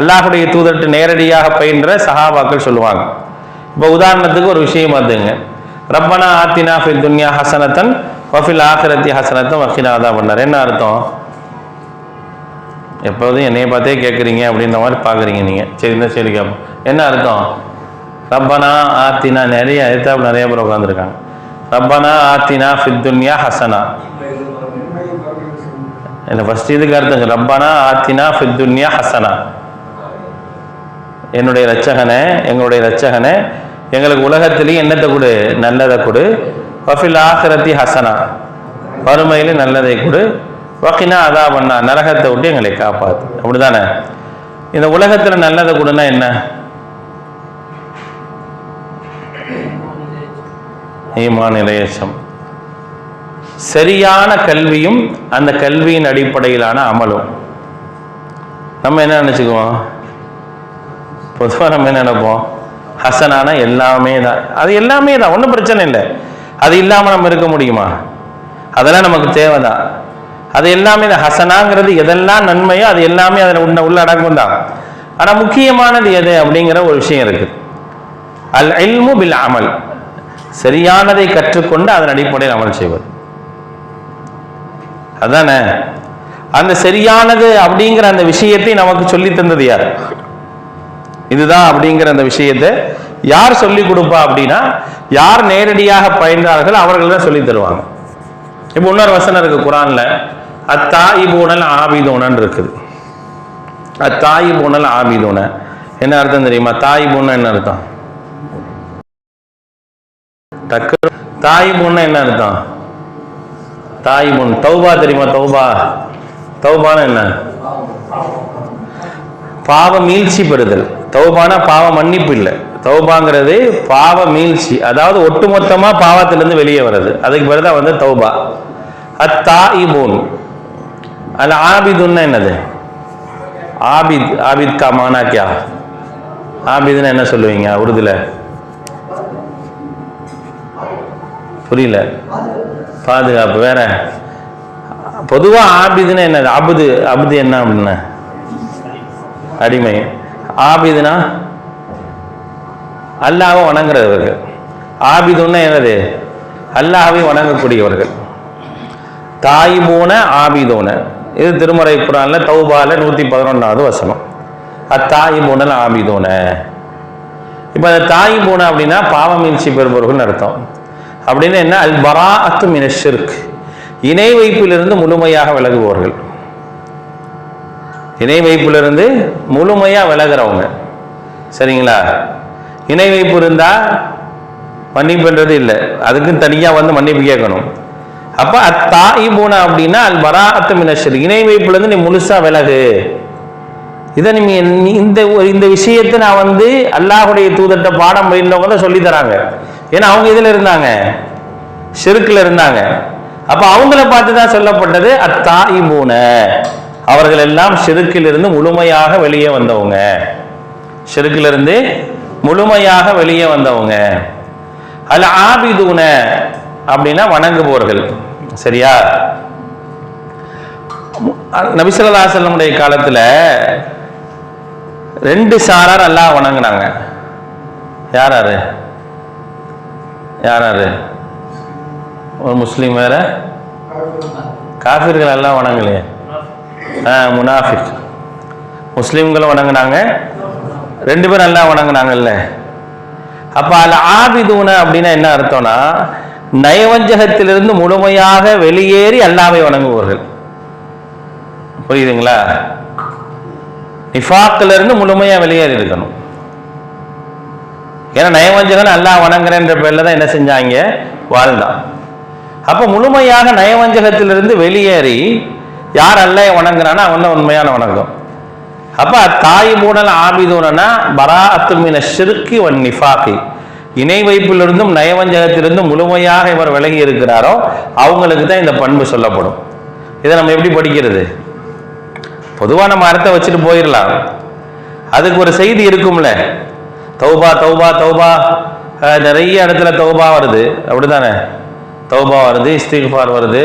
அல்லாஹ்வுடைய தூதர்கிட்ட நேரடியாக பயின்ற சஹாபாக்கள் சொல்லுவாங்க. இப்போ உதாரணத்துக்கு ஒரு விஷயம் பார்த்துங்க, ரப்பனா ஆத்தினா ஃபித் துன்யா ஹசனத்தன் வஃபில் ஆখিরাতি ஹசனத்தன் வகினா அதாபன்னார். என்ன அர்த்தம்? எப்போதும் என்னைய பார்த்தே கேட்குறீங்க அப்படின்ற மாதிரி பார்க்குறீங்க நீங்கள். சரி கேட்போம். என்ன அர்த்தம்? ரப்பனா ஆத்தினா, நிறைய எத்தாப்பு நிறைய பேர் உட்காந்துருக்காங்க. ரப்பனா ஆத்தினா ஃபித் துன்யா ஹசனா, என்ன ஃபர்ஸ்ட் இதுக்கு அர்த்தங்க. ரப்பனா ஆத்தினா ஃபித் துன்யா ஹசனா, என்னுடைய இரட்சகனே, எங்களுடைய இரட்சகனே, எங்களுக்கு உலகத்திலேயே என்னத்தை கொடு? நல்லதை கொடு. வஃபில் ஆখিরাতি ஹசனா, வறுமையில நல்லதை கொடு. வகினா அதாபன்னா, நரகத்தை விட்டு எங்களை காப்பாத்து. அப்படிதானே? இந்த உலகத்துல நல்லதை கொடுன்னா என்ன? ஈமான், இறையச்சம், சரியான கல்வியும் அந்த கல்வியின் அடிப்படையிலான அமலும். நம்ம என்ன நினைச்சுக்குவோம்? பொதுவாக நம்ம என்ன நினைப்போம்? ஹசனான எல்லாமே தான், அது எல்லாமே தான், ஒன்றும் பிரச்சனை இல்லை. அது இல்லாமல் நம்ம இருக்க முடியுமா? அதெல்லாம் நமக்கு தேவைதான். அது எல்லாமே தான். ஹசனாங்கிறது எதெல்லாம் நன்மையோ அது எல்லாமே அதில் உள்ள அடங்கும் தான். ஆனால் முக்கியமானது எது அப்படிங்கிற ஒரு விஷயம் இருக்கு. அல் இல்மு பில் அமல், சரியானதை கற்றுக்கொண்டு அதன் அடிப்படையில் அமல் செய்வது. அதானே அந்த சரியானது அப்படிங்கிற அந்த விஷயத்தை நமக்கு சொல்லி தந்தது யார்? இதுதான் அப்படிங்கிற அந்த விஷயத்தை யார் சொல்லி கொடுப்பா அப்படின்னா, யார் நேரடியாக பயின்றார்கள் அவர்கள் தான் சொல்லி தருவாங்க. இப்போ இன்னொரு வசனம் இருக்கு குரான்ல, அத்தாயிபூனல் ஆபிதூனன் இருக்குது. அத்தாயிபூனல் ஆபிதூன என்ன அர்த்தம் தெரியுமா? தாயிபூன்னா என்ன அர்த்தம்? டக்கு தாயிபூன்னா என்ன அர்த்தம்? தாயிபூன் தௌபா தெரியுமா? தௌபான என்ன? பாவ மீழ்ச்சி பெறுதல். தௌபானா பாவ மன்னிப்பு இல்லை. தௌபாங்கிறது பாவ மீழ்ச்சி, அதாவது ஒட்டுமொத்தமா பாவத்திலிருந்து வெளியே வர்றது. அதுக்கு பிறகுதான் வந்து தௌபா. அத்தாயிபூன். அல் ஆபிதுன்னா என்னது? ஆபித் கா மானா கியா? ஆபிதுன்னா என்ன சொல்லுவீங்க உருதுல? புரியல. பாதுகாப்பு. வேற பொதுவா ஆபிதுன்னா என்னது? அபுது என்ன அப்படின்னா அடிமை. ஆபிதுனா அல்லாஹ்வை வணங்குறவர்கள். ஆபிதுன்னா என்னது? அல்லாஹ்வை வணங்கக்கூடியவர்கள். தாயிபூன ஆபிதூன, இது திருமறை குர்ஆன்ல தௌபால 111வது வசனம். அத்தாயிபூனல் ஆபிதூன. இப்போ அந்த தாயிபூன அப்படின்னா பாவமீழ்ச்சி பெறுபவர்கள் அர்த்தம். அப்படின்னு என்ன? அல் பராஅத்து மினஷ் ஷிர்க், இணை வைப்பிலிருந்து முழுமையாக விலகுபவர்கள். இணை வைப்பிலிருந்து முழுமையாக விலகிறவங்க. சரிங்களா? இணை வைப்பு இருந்தால் மன்னிப்புன்றது இல்லை, அதுக்கு தனியாக வந்து மன்னிப்பு கேட்கணும். அப்போ அத்தாயிபூன அப்படின்னா அல் பராஅத்து மினஷ் ஷிர்க், இணை வைப்பிலிருந்து நீ முழுசா விலகு. இதை நீ இந்த விஷயத்தை நான் வந்து அல்லாஹ்வுடைய தூதர்கிட்ட பாடம் பயின்றவங்க தான் சொல்லி தராங்க. ஏன்னா அவங்க இதில் இருந்தாங்க, ஷிர்க்ல இருந்தாங்க. அப்போ அவங்கள பார்த்து தான் சொல்லப்பட்டது அத்தாயிபூன, அவர்கள் எல்லாம் ஷிர்க்கிலிருந்து முழுமையாக வெளியே வந்தவங்க. ஷிர்க்கிலிருந்து முழுமையாக வெளியே வந்தவங்க. அல் ஆபிதூன அப்படின்னா வணங்குபவர்கள். சரியா? நபி ஸல்லல்லாஹு அலைஹி வஸல்லம் காலத்துல 2 சாரார் அல்லாஹ் வணங்குனாங்க. யாராரு? ஒரு முஸ்லீம் வேற, காஃபிர்கள் எல்லாம் வணங்கலையே. முனாஃபிக். முஸ்லீம்களை வணங்குனாங்க, 2 பேரும் எல்லாம் வணங்குனாங்கல்ல. அப்ப அல் ஆபிதூன அப்படின்னா என்ன அர்த்தம்னா, நயவஞ்சகத்திலிருந்து முழுமையாக வெளியேறி அல்லாஹ்வை வணங்குவார்கள். புரியுதுங்களா? நிஃபாக்ல இருந்து முழுமையா வெளியேறி இருக்கணும். ஏன்னா நயவஞ்சகன் அல்லாஹ் வணங்குறேன்ற பேர்ல தான் என்ன செஞ்சாங்க? வாழ்ந்தான். அப்ப முழுமையாக நயவஞ்சகத்திலிருந்து வெளியேறி யார் அல்லாஹ் வணங்குறானா அவன் தான் உண்மையான வணக்கம். அப்ப தாயிபூனல் ஆபிதூனா பராஅத்து மினஷ் ஷிர்கி வன் நிஃபாகி, இணை வைப்பிலிருந்தும் நயவஞ்சகத்திலிருந்தும் முழுமையாக இவர் விலகி இருக்கிறாரோ அவங்களுக்கு தான் இந்த பண்பு சொல்லப்படும். இதை நம்ம எப்படி படிக்கிறது? பொதுவாக நம்ம அர்த்தம் வச்சுட்டு போயிடலாம். அதுக்கு ஒரு செய்தி இருக்கும்ல. தௌபா தௌபா தௌபா, நிறைய இடத்துல தௌபா வருது, அப்படித்தானே? தௌபா வருது, இஸ்திக்ஃபார் வருது,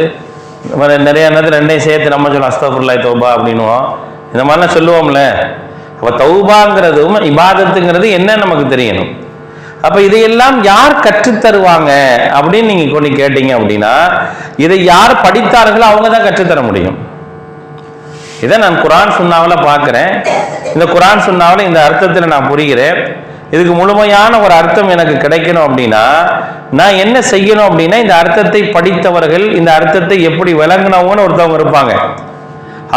நிறைய நேரத்தில் ரெண்டையும் சேர்த்து நம்ம சொல்லலாம் அஸ்தகுஃபிருல்லாஹ் தௌபா அப்படின்னுவோம். இந்த மாதிரிலாம் சொல்லுவோம்ல. அப்போ தௌபாங்கிறதும் இபாதத்துங்கிறது என்ன நமக்கு தெரியணும். அப்போ இதையெல்லாம் யார் கற்றுத்தருவாங்க அப்படின்னு நீங்கள் கொண்டு கேட்டீங்க அப்படின்னா, இதை யார் படித்தார்களோ அவங்க தான் கற்றுத்தர முடியும். இதை நான் குர்ஆன் சுன்னாவில் பார்க்குறேன். இந்த குர்ஆன் சுன்னாவில் இந்த அர்த்தத்தில் நான் புரிகிறேன். இதுக்கு முழுமையான ஒரு அர்த்தம் எனக்கு கிடைக்கணும் அப்படின்னா நான் என்ன செய்யணும் அப்படின்னா, இந்த அர்த்தத்தை படித்தவர்கள் இந்த அர்த்தத்தை எப்படி விளங்கினவங்கன்னு ஒருத்தவங்க இருப்பாங்க.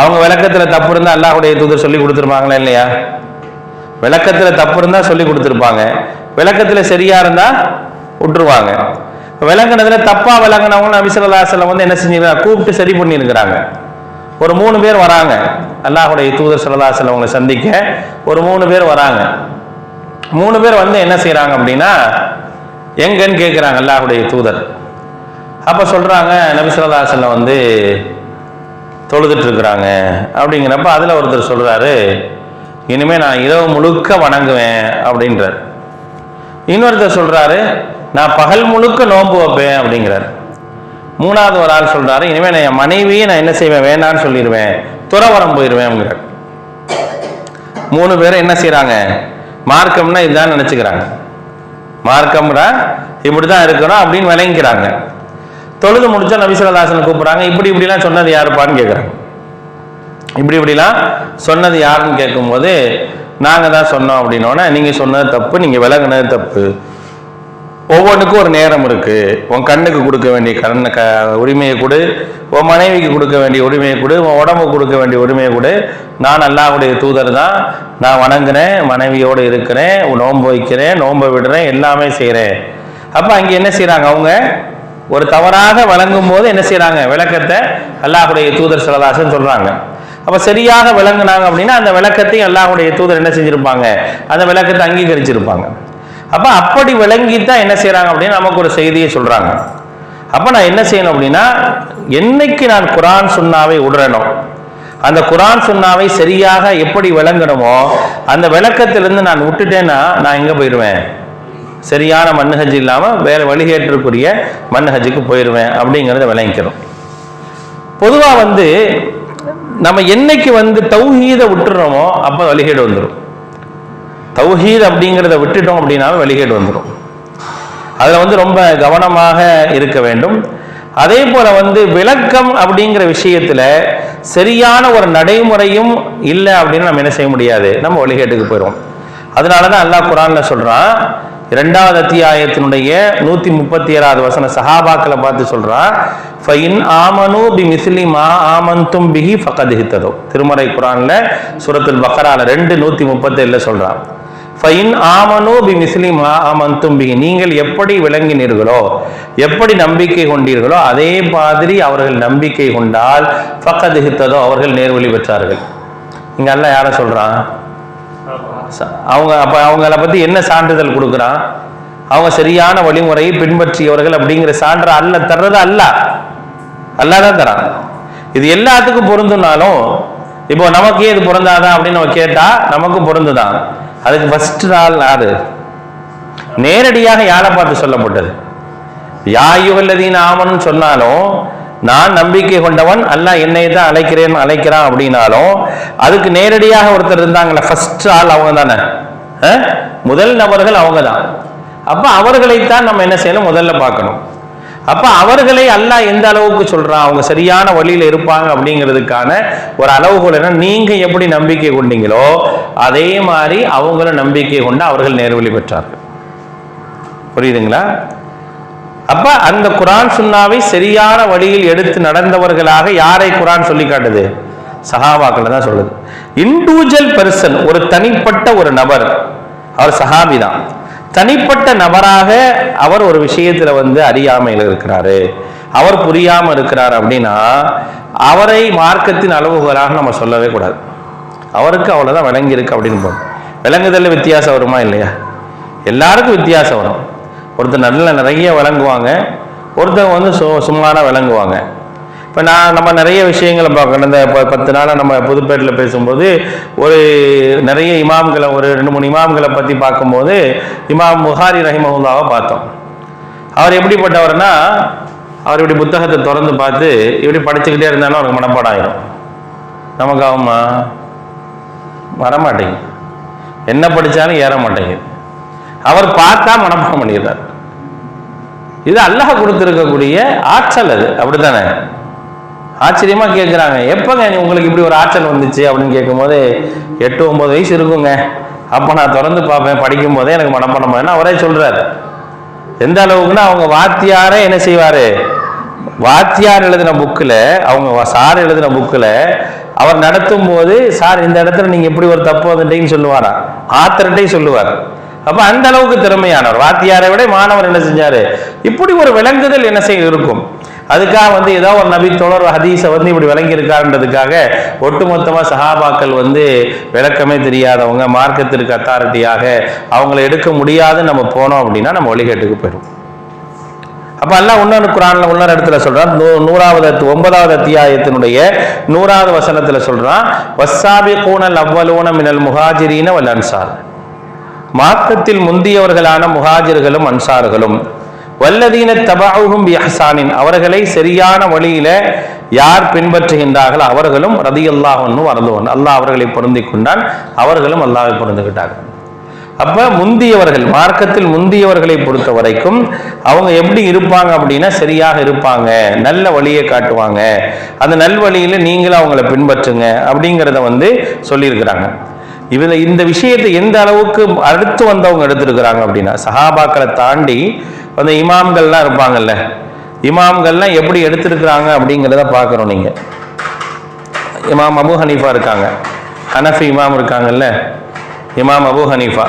அவங்க விளக்கத்தில் தப்பு இருந்தால் அல்லாஹ்வுடைய தூதர் சொல்லி கொடுத்துருப்பாங்களா இல்லையா? விளக்கத்தில் தப்பு இருந்தால் சொல்லி கொடுத்துருப்பாங்க, விளக்கத்தில் சரியா இருந்தால் விட்டுருவாங்க. விளங்கினதுல தப்பா விளங்கினவங்க நபி ஸல்லல்லாஹு அலைஹி வஸல்லம் என்ன செஞ்சிருக்காங்க, கூப்பிட்டு சரி பண்ணியிருக்கிறாங்க. ஒரு 3 பேர் வராங்க, அல்லாஹ்வுடைய தூதர் ஸல்லல்லாஹு அலைஹி வஸல்லம் அவங்களை சந்திக்க ஒரு 3 பேர் வராங்க. 3 பேர் வந்து என்ன செய்யறாங்க அப்படின்னா, எங்கன்னு கேட்குறாங்க அல்லாஹ்வுடைய தூதர். அப்போ சொல்றாங்க நபி ஸல்லல்லாஹு அலைஹி வஸல்லம் வந்து தொழுதுட்டு இருக்கிறாங்க அப்படிங்கிறப்ப அதில் ஒருத்தர் சொல்றாரு, இனிமே நான் இரவு முழுக்க வணங்குவேன் அப்படின்றார். இன்னொருத்தர் சொல்றாரு, நான் பகல் முழுக்க நோன்பு வைப்பேன் அப்படிங்கிறார். 3வது ஒரு ஆள் சொல்றாரு, இனிமே நான் என் மனைவியை நான் என்ன செய்வேன், வேணான்னு சொல்லிடுவேன், துறவரம் போயிடுவேன் அப்படிங்கிறார். 3 பேரும் என்ன செய்யறாங்க, மார்க்கம்னா இதுதான் நினைச்சுக்கிறாங்க, மார்க்கம்னா இப்படிதான் இருக்கணும் அப்படின்னு விளங்கிக்கிறாங்க. தொழுது முடிச்சா நபி ஸல்லல்லாஹு அலைஹி வஸல்லம் கூப்பிடுறாங்க, இப்படிலாம் சொன்னது யாருப்பான்னு கேட்குறாங்க. இப்படிலாம் சொன்னது யாருன்னு கேட்கும்போது நாங்கள் தான் சொன்னோம் அப்படின்னோன்னா, நீங்கள் சொன்னது தப்பு, நீங்கள் விலகுனது தப்பு. ஒவ்வொன்றுக்கும் ஒரு நேரம் இருக்கு. உன் கண்ணுக்கு கொடுக்க வேண்டிய உரிமையை கொடு, உன் மனைவிக்கு கொடுக்க வேண்டிய உரிமையை கொடு, உன் உடம்புக்கு கொடுக்க வேண்டிய உரிமையை கொடு. நான் அல்லாஹ்வுடைய தூதர் தான், நான் வணங்குறேன், மனைவியோடு இருக்கிறேன், நோன்பு வைக்கிறேன், நோன்பை விடுறேன், எல்லாமே செய்கிறேன். அப்போ அங்கே என்ன செய்கிறாங்க, அவங்க ஒரு தவறாக வழங்கும் போது என்ன செய்யறாங்க, விளக்கத்தை அல்லாஹ்வுடைய தூதர் ஸல்லல்லாஹு அலைஹி வஸல்லம் சொல்றாங்க. அப்ப சரியாக விளங்குனாங்க அப்படின்னா அந்த விளக்கத்தை அல்லாஹ்வுடைய தூதர் என்ன செஞ்சிருப்பாங்க, அந்த விளக்கத்தை அங்கீகரிச்சிருப்பாங்க. அப்ப அப்படி விளங்கித்தான் என்ன செய்யறாங்க அப்படின்னா நமக்கு ஒரு செய்தியை சொல்றாங்க. அப்ப நான் என்ன செய்யணும் அப்படின்னா, என்னைக்கு நான் குர்ஆன் சுன்னாவை உணரணும், அந்த குர்ஆன் சுன்னாவை சரியாக எப்படி விளங்கணுமோ அந்த விளக்கத்திலிருந்து நான் விட்டுட்டேன்னா நான் எங்க போயிடுவேன், சரியான மன்ஹஜ் இல்லாமல் வேற வழிகேட்டிற்குரிய மன்ஹஜுக்கு போயிடுவேன் அப்படிங்கிறத விளங்கிக்கணும். பொதுவாக வந்து நம்ம என்னைக்கு வந்து தௌஹீதை விட்டுறோமோ அப்போ வழிகேடு வந்துடும். தௌஹீத் அப்படிங்கிறத விட்டுட்டோம் அப்படின்னாலும் வழிகேடு வந்துடும். அதில் வந்து ரொம்ப கவனமாக இருக்க வேண்டும். அதே போல வந்து விளக்கம் அப்படிங்கிற விஷயத்துல சரியான ஒரு நடைமுறையும் இல்லை அப்படின்னு நம்ம என்ன செய்ய முடியாது, நம்ம வழிகேட்டுக்கு போயிடுவோம். அதனாலதான் அல்லாஹ் குர்ஆன்ல சொல்றான், 2வது அத்தியாயத்தினுடைய 137வது வசனம் சஹாபாக்களை பார்த்து சொல்றான், ஃபைன் ஆமனு பி மிஸ்லி மா ஆமன்தும் பிஹி ஃபகத் இஹ்ததோ. திருமறை குர்ஆன்ல சூரத்துல் பக்ரால 2:137 சொல்றான், ஃபைன் ஆமனு பி மிஸ்லி மா ஆமன்தும் பிஹி, நீங்கள் எப்படி விளங்கினீர்களோ, எப்படி நம்பிக்கை கொண்டீர்களோ அதே மாதிரி அவர்கள் நம்பிக்கை கொண்டால் ஃபகத் இஹ்ததோ, அவர்கள் நேர்வழி பெற்றார்கள். இங்க அல்லாஹ் யாரை சொல்றான், அவங்க அப்ப அவங்கள பத்தி என்ன சான்றிதழ் கொடுக்குறான், அவங்க சரியான வழிமுறையை பின்பற்றியவர்கள் அப்படிங்கிற சான்று அல்ல தர்றது, அல்லாஹ் தான் தரான். இது எல்லாத்துக்கும் பொருந்துனாலும் இப்போ நமக்கு இது பொருந்தாதான் அப்படின்னு நம்ம கேட்டா நமக்கு பொருந்துதான். அதுக்கு ஃபர்ஸ்ட் நாள் யாரு, நேரடியாக யாரை பார்த்து சொல்லப்பட்டது, யா அய்யுஹல்லதீன ஆமனுன்னு சொன்னாலும் நான் நம்பிக்கை கொண்டவன், அல்லாஹ் என்னை தான் அழைக்கிறான் அப்படின்னாலும் அதுக்கு நேரடியாக ஒருத்தர் இருந்தாங்களே, ஃபர்ஸ்ட் ஆள் அவங்க தானே, முதல் நபர்கள் அவங்க தான். அப்ப அவர்களைத்தான் நம்ம என்ன செய்யணும், முதல்ல பார்க்கணும். அப்ப அவர்களை அல்லாஹ் எந்த அளவுக்கு சொல்றான், அவங்க சரியான வழியில இருப்பாங்க அப்படிங்கிறதுக்கான ஒரு அளவுகோல் என்ன, நீங்க எப்படி நம்பிக்கை கொண்டீங்களோ அதே மாதிரி அவங்களும் நம்பிக்கை கொண்டு அவர்கள் நேர்வழி பெற்றார்கள். புரியுதுங்களா? அப்ப அந்த குர்ஆன் சுன்னாவை சரியான வழியில் எடுத்து நடந்தவர்களாக யாரை குர்ஆன் சொல்லி காட்டுது, சஹாபாக்களை தான் சொல்லுது. இண்டிவிஜுவல் பர்சன், ஒரு தனிப்பட்ட ஒரு நபர், அவர் சஹாபி தான். தனிப்பட்ட நபராக அவர் ஒரு விஷயத்துல வந்து அறியாமையில் இருக்கிறாரு, அவர் புரியாம இருக்கிறார் அப்படின்னா அவரை மார்க்கத்தின் அளவுகளாக நம்ம சொல்லவே கூடாது. அவருக்கு அவ்வளவுதான் விளங்கி இருக்கு அப்படின்னு போகும். விளங்குதல்ல வித்தியாசம் வருமா இல்லையா? எல்லாருக்கும் வித்தியாசம் வரும். ஒருத்தர் நிறைய விளங்குவாங்க, ஒருத்தர் வந்து சும்மாராக விளங்குவாங்க. இப்போ நம்ம நிறைய விஷயங்களை பார்க்கணும். இந்த 10 நாளாக நம்ம புதுப்பேட்டில் பேசும்போது ஒரு நிறைய இமாம்களை, ஒரு 2-3 இமாம்களை பற்றி பார்க்கும்போது இமாம் புகாரி ரஹிமஹுல்லாவை பார்த்தோம். அவர் எப்படிப்பட்டவர்னா, அவர் இப்படி புத்தகத்தை திறந்து பார்த்து இப்படி படிச்சுக்கிட்டே இருந்தாலும் அவருக்கு மனப்பாடம் ஆயிடும். நமக்கு ஆகுமா? வரமாட்டேங்குது. என்ன படித்தாலும் ஏற மாட்டேங்குது. அவர் பார்த்தா மனப்பாடம் பண்ணிடுறார். இது அல்லாஹ் கொடுத்துருக்கக்கூடிய ஆற்றல். அது அப்படித்தானே? ஆச்சரியமா கேட்குறாங்க, எப்பங்க உங்களுக்கு இப்படி ஒரு ஆற்றல் வந்துச்சு அப்படின்னு கேட்கும்போது 8-9 வயசு இருக்குங்க. அப்போ நான் திறந்து பார்ப்பேன், படிக்கும் போதே எனக்கு மனப்பாடம் பண்ண அவரே சொல்றாரு. எந்த அளவுக்குன்னா அவங்க வாத்தியாரே என்ன செய்வாரு, வாத்தியார் எழுதின புக்கில், அவங்க சார் எழுதின புக்கில் அவர் நடத்தும் போது, சார் இந்த இடத்துல நீங்க எப்படி ஒரு தப்பு வந்துட்டீங்கன்னு சொல்லுவாரா, ஆத்தர்கிட்டே சொல்லுவார். அப்ப அந்த அளவுக்கு திறமையானவர். வாத்தியாரை விட மாணவர் என்ன செஞ்சாரு, இப்படி ஒரு விளங்குதல் என்ன செய்ய இருக்கும். அதுக்காக ஏதோ ஒரு நபி தோழர் ஹதீஸை இப்படி விளங்கி இருக்காருன்றதுக்காக ஒட்டுமொத்தமா சஹாபாக்கள் விளக்கமே தெரியாதவங்க, மார்க்கத்திற்கு அத்தாரிட்டியாக அவங்களை எடுக்க முடியாதுன்னு நம்ம போனோம் அப்படின்னா நம்ம வழிகேட்டுக்கு போயிடும். அப்ப அல்லாஹ் இன்னொரு குர்ஆன்ல இன்னொரு இடத்துல சொல்றான், 9வது அத்தியாயத்தினுடைய 100வது வசனத்துல சொல்றான், வஸ்ஸாபிகூனல் அவ்வலூன மினல் முஹாஜிரீன வல் அன்சார், மார்க்கத்தில் முந்தியவர்களான முஹாஜிர்களும் அன்சார்களும், வல்லதீன தபஅஹும் பிஇஹ்சானின், அவர்களை சரியான வழியில யார் பின்பற்றுகின்றார்கள் அவர்களும் ரலியல்லாஹு அன்ஹு வரதுவன், அல்லாஹ் அவர்களை பொருந்திக் கொண்டான், அவர்களும் அல்லாஹ்வை பொருந்துகிட்டார்கள். அப்ப முந்தியவர்கள், மார்க்கத்தில் முந்தியவர்களை பொறுத்த வரைக்கும் அவங்க எப்படி இருப்பாங்க அப்படின்னா சரியாக இருப்பாங்க, நல்ல வழியை காட்டுவாங்க, அந்த நல்வழியில நீங்களும் அவங்களை பின்பற்றுங்க அப்படிங்கிறத சொல்லியிருக்கிறாங்க. இதுல இந்த விஷயத்தை எந்த அளவுக்கு அடுத்து வந்தவங்க எடுத்திருக்கிறாங்க அப்படின்னா, சஹாபாக்களை தாண்டி அந்த இமாம்கள்லாம் இருப்பாங்கல்ல, இமாம்கள்லாம் எப்படி எடுத்திருக்கிறாங்க அப்படிங்கிறத பார்க்குறோம். நீங்க இமாம் அபு ஹனீஃபா இருக்காங்க, ஹனஃபி இமாம் இருக்காங்கல்ல, இமாம் அபு ஹனீஃபா,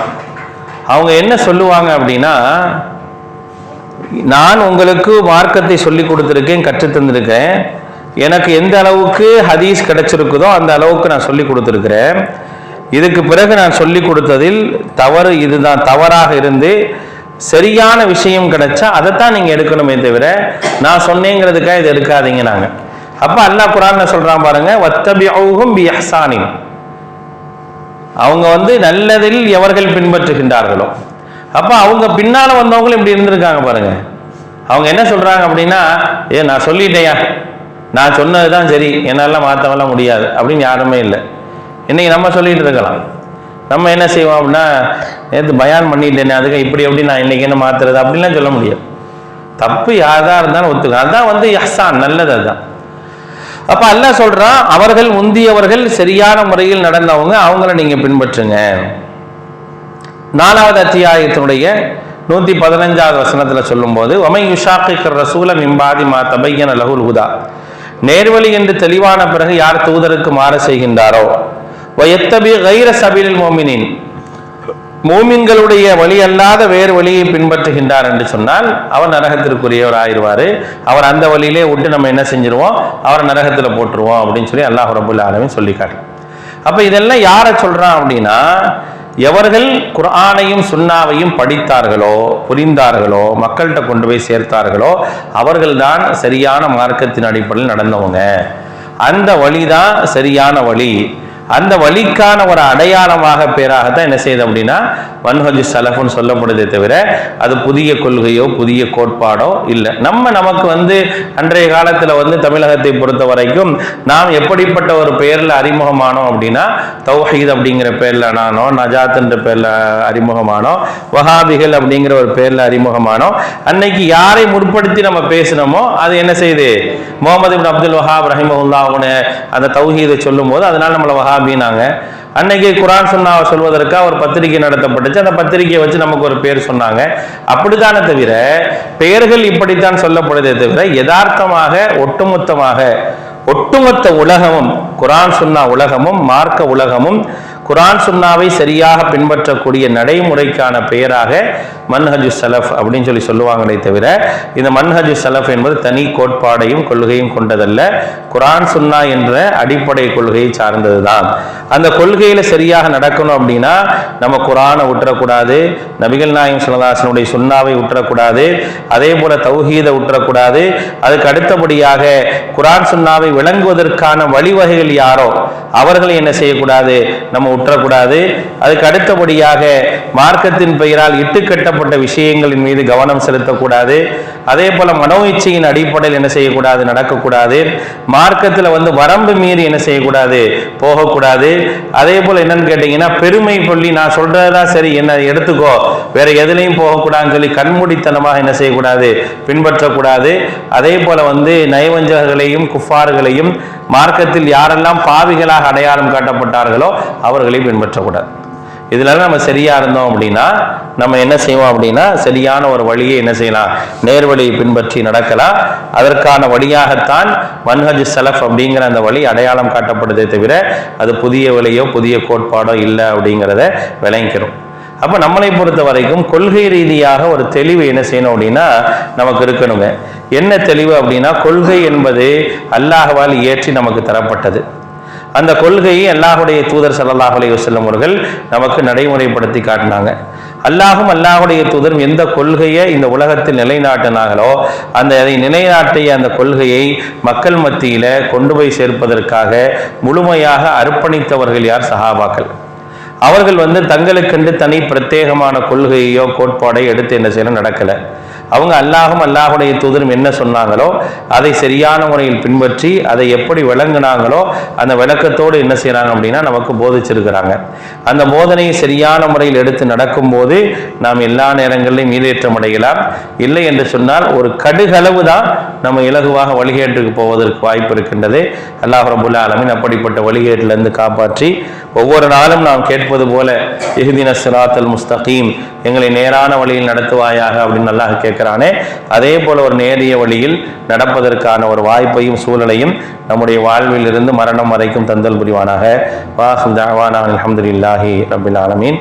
அவங்க என்ன சொல்லுவாங்க அப்படின்னா, நான் உங்களுக்கு மார்க்கத்தை சொல்லி கொடுத்துருக்கேன், கற்றுத் தந்திருக்கேன், எனக்கு எந்த அளவுக்கு ஹதீஸ் கிடைச்சிருக்குதோ அந்த அளவுக்கு நான் சொல்லி கொடுத்துருக்கிறேன். இதுக்கு பிறகு நான் சொல்லி கொடுத்ததில் தவறு இதுதான், தவறாக இருந்து சரியான விஷயம் கிடைச்சா அதைத்தான் நீங்க எடுக்கணுமே தவிர நான் சொன்னேங்கிறதுக்காக இதை எடுக்காதீங்க நாங்க. அப்ப அல்லாஹ் குர்ஆன்ல சொல்றான் பாருங்க, வத்தபிஊஹும் பிஇஹ்சானின், அவங்க நல்லதில் எவர்கள் பின்பற்றுகின்றார்களோ. அப்ப அவங்க பின்னால வந்தவங்களும் இப்படி இருந்திருக்காங்க பாருங்க. அவங்க என்ன சொல்றாங்க அப்படின்னா, நான் சொல்லிட்டேயா, நான் சொன்னதுதான் சரி, என்னால மாத்தவெல்லாம் முடியாது அப்படின்னு யாருமே இல்லை. இன்னைக்கு நம்ம சொல்லிட்டு இருக்கலாம். நம்ம என்ன செய்வோம் அப்படின்னா, நேற்று பயான் பண்ணிட்டேனே அதுக்கு இப்படி எப்படி நான் இன்னைக்கு என்ன மாத்துறது அப்படின்லாம் சொல்ல முடியாது. தப்பு யாரா இருந்தாலும் ஒத்துக்க, அதான் இஹ்சான், நல்லது அதுதான். அப்ப அல்லாஹ் சொல்றான், அவர்கள் முந்தியவர்கள் சரியான முறையில் நடந்தவங்க, அவங்கள நீங்க பின்பற்றுங்க. 4வது அத்தியாயத்தினுடைய 115வது வசனத்துல சொல்லும் போது, வமை யுஷாக்கிர் ரசூல மின் பாதி மா தபையன லஹுல் ஹுதா, நேர்வழி என்று தெளிவான பிறகு யார் தூதருக்கு மாற செய்கின்றாரோ, வயத்தபி கைர சபீலில் மோமினின், மூமின்களுடைய வழி அல்லாத வேறு வழியை பின்பற்றுகின்றார் என்று சொன்னால் அவர் நரகத்திற்குரியவர் ஆயிடுவாரு. அவர் அந்த வழியிலே விட்டு நம்ம என்ன செஞ்சிருவோம், அவர் நரகத்தில் போட்டுருவோம் அப்படின்னு சொல்லி அல்லாஹ் ரப்பல் ஆலமீன் சொல்லி காட்டு. அப்ப இதெல்லாம் யாரை சொல்றான் அப்படின்னா, எவர்கள் குர்ஆனையும் சுன்னாவையும் படித்தார்களோ, புரிந்தார்களோ, மக்கள்கிட்ட கொண்டு போய் சேர்த்தார்களோ, அவர்கள்தான் சரியான மார்க்கத்தின் அடிப்படையில் நடந்தவங்க. அந்த வழிதான் சரியான வழி. அந்த வழிக்கான ஒரு அடையாளமாக பேராகத்தான் என்ன செய்யுது அப்படின்னா மன்ஹஜு சலஃப்னு சொல்லப்படுதே தவிர அது புதிய கொள்கையோ புதிய கோட்பாடோ இல்லை. நமக்கு அன்றைய காலத்தில் தமிழகத்தை பொறுத்த வரைக்கும் நாம் எப்படிப்பட்ட ஒரு பெயரில் அறிமுகமானோம் அப்படின்னா, தௌஹீத் அப்படிங்கிற பேரில் நானோ, நஜாத்ன்ற பேரில் அறிமுகமானோம், வஹாபிகள் அப்படிங்கிற ஒரு பேரில் அறிமுகமானோம். அன்னைக்கு யாரை முற்படுத்தி நம்ம பேசினோமோ அது என்ன செய்யுது, முகமது இப்னு அப்துல் வஹாப் ரஹிமஹுல்லாஹ் அந்த தௌஹீதை சொல்லும் போது அதனால நம்மளை வஹாபினாங்க. அன்னைக்கு குர்ஆன் சுன்னாவை சொல்வதற்காக ஒரு பத்திரிகை நடத்தப்பட்டுச்சு, அந்த பத்திரிகையை வச்சு நமக்கு ஒரு பேர் சொன்னாங்க. அப்படித்தானே தவிர பெயர்கள் இப்படித்தான் சொல்லப்படுதே தவிர யதார்த்தமாக ஒட்டுமொத்த உலகமும், குர்ஆன் சுன்னா உலகமும், மார்க்க உலகமும் குர்ஆன் சுன்னாவை சரியாக பின்பற்றக்கூடிய நடைமுறைக்கான பெயராக மன்ஹஜு சலஃப் அப்படின்னு சொல்லி சொல்லுவாங்களே தவிர இந்த மன்ஹஜு சலஃப் என்பது தனி கோட்பாடையும் கொள்கையும் கொண்டதல்ல, குர்ஆன் சுன்னா என்ற அடிப்படை கொள்கையை சார்ந்ததுதான். அந்த கொள்கையில சரியாக நடக்கணும் அப்படின்னா நம்ம குர்ஆனை விட்டுறக்கூடாது, நபிகள் நாயகம் ஸல்லல்லாஹு அலைஹி வஸல்லம் சுன்னாவை விட்டுறக்கூடாது, அதே போல தௌஹீதை விட்டுறக்கூடாது. அதுக்கு அடுத்தபடியாக குர்ஆன் சுன்னாவை விளங்குவதற்கான வழிவகைகள் யாரோ அவர்களை என்ன செய்யக்கூடாது, நம்ம விட்டுறக்கூடாது. அதுக்கு அடுத்தபடியாக மார்க்கத்தின் பெயரால் இட்டுக்கட்டப்பட்ட விஷயங்களின் மீது கவனம் செலுத்தக்கூடாது. அதே போல மனோ இச்சையின் அடிப்படையில் என்ன செய்யக்கூடாது, நடக்கக்கூடாது. மார்க்கத்தில் வரம்பு மீறி என்ன செய்யக்கூடாது, போகக்கூடாது. அதே போல என்னன்னு கேட்டீங்கன்னா, பெருமை சொல்லி நான் சொல்றதுதான் சரி, என்ன எடுத்துக்கோ, வேற எதுலையும் போகக்கூடாதுன்னு சொல்லி கண்மூடித்தனமாக என்ன செய்யக்கூடாது, பின்பற்றக்கூடாது. அதே போல நயவஞ்சகர்களையும் குஃபார்களையும் மார்க்கத்தில் யாரெல்லாம் பாவிகளாக அடையாளம் காட்டப்பட்டார்களோ அவர்களையும் பின்பற்றக்கூடாது. இதுல நம்ம சரியா இருந்தோம் அப்படின்னா நம்ம என்ன செய்வோம் அப்படின்னா, சரியான ஒரு வழியை என்ன செய்யலாம், நேர்வழியை பின்பற்றி நடக்கலாம். அதற்கான வழியாகத்தான் மன்ஹஜ் சலஃப் அப்படிங்கிற அந்த வழி அடையாளம் காட்டப்படுதே தவிர அது புதிய வழியோ புதிய கோட்பாடோ இல்லை அப்படிங்கிறத விளங்கிக்கிறோம். அப்போ நம்மளை பொறுத்த வரைக்கும் கொள்கை ரீதியாக ஒரு தெளிவு என்ன செய்யணும் அப்படின்னா நமக்கு இருக்கணுங்க. என்ன தெளிவு அப்படின்னா, கொள்கை என்பது அல்லாஹ்வால் ஏற்றி நமக்கு தரப்பட்டது. அந்த கொள்கையை அல்லாஹுடைய தூதர் ஸல்லல்லாஹு அலைஹி வஸல்லம் அவர்கள் நமக்கு நடைமுறைப்படுத்தி காட்டினாங்க. அல்லாஹும் அல்லாஹுடைய தூதரும் எந்த கொள்கையை இந்த உலகத்தில் நிலைநாட்டினார்களோ அதை நிலைநாட்டிய அந்த கொள்கையை மக்கள் மத்தியில கொண்டு போய் சேர்ப்பதற்காக முழுமையாக அர்ப்பணித்தவர்கள் யார்? சஹாபாக்கள். அவர்கள் தங்களுக்கென்று தனி பிரத்யேகமான கொள்கையோ கோட்பாடை எடுத்து என்ன செய்யணும், நடக்கலை. அவங்க அல்லாஹும் அல்லாஹுடைய தூதரும் என்ன சொன்னாங்களோ அதை சரியான முறையில் பின்பற்றி அதை எப்படி விளங்குனாங்களோ அந்த விளக்கத்தோடு என்ன செய்யறாங்க அப்படின்னா நமக்கு போதிச்சிருக்கிறாங்க. அந்த போதனையை சரியான முறையில் எடுத்து நடக்கும்போது நாம் எல்லா நேரங்களிலும் ஈடேற்றம் அடையலாம். இல்லை என்று சொன்னால் ஒரு கடுகளவு தான் நம்ம இலகுவாக வழிகேட்டுக்கு போவதற்கு வாய்ப்பு இருக்கின்றது. அல்லாஹ் ரப்பல் ஆலமீன் அப்படிப்பட்ட வழிகேட்டிலிருந்து காப்பாற்றி ஒவ்வொரு நாளும் நாம் கேட்பது போல இஹ்தின ஸிராத்தல் முஸ்தகீம், எங்களை நேரான வழியில் நடத்துவாயாக அப்படின்னு அல்லாஹ் கேட்கிறானே, அதே போல ஒரு நேரிய வழியில் நடப்பதற்கான ஒரு வாய்ப்பையும் சூழலையும் நம்முடைய வாழ்வில் இருந்து மரணம் வரைக்கும் தந்தல் புரிவானாக. வாஹிர் தஅவானா அல்ஹம்துலில்லாஹி ரப்பில் ஆலமீன்.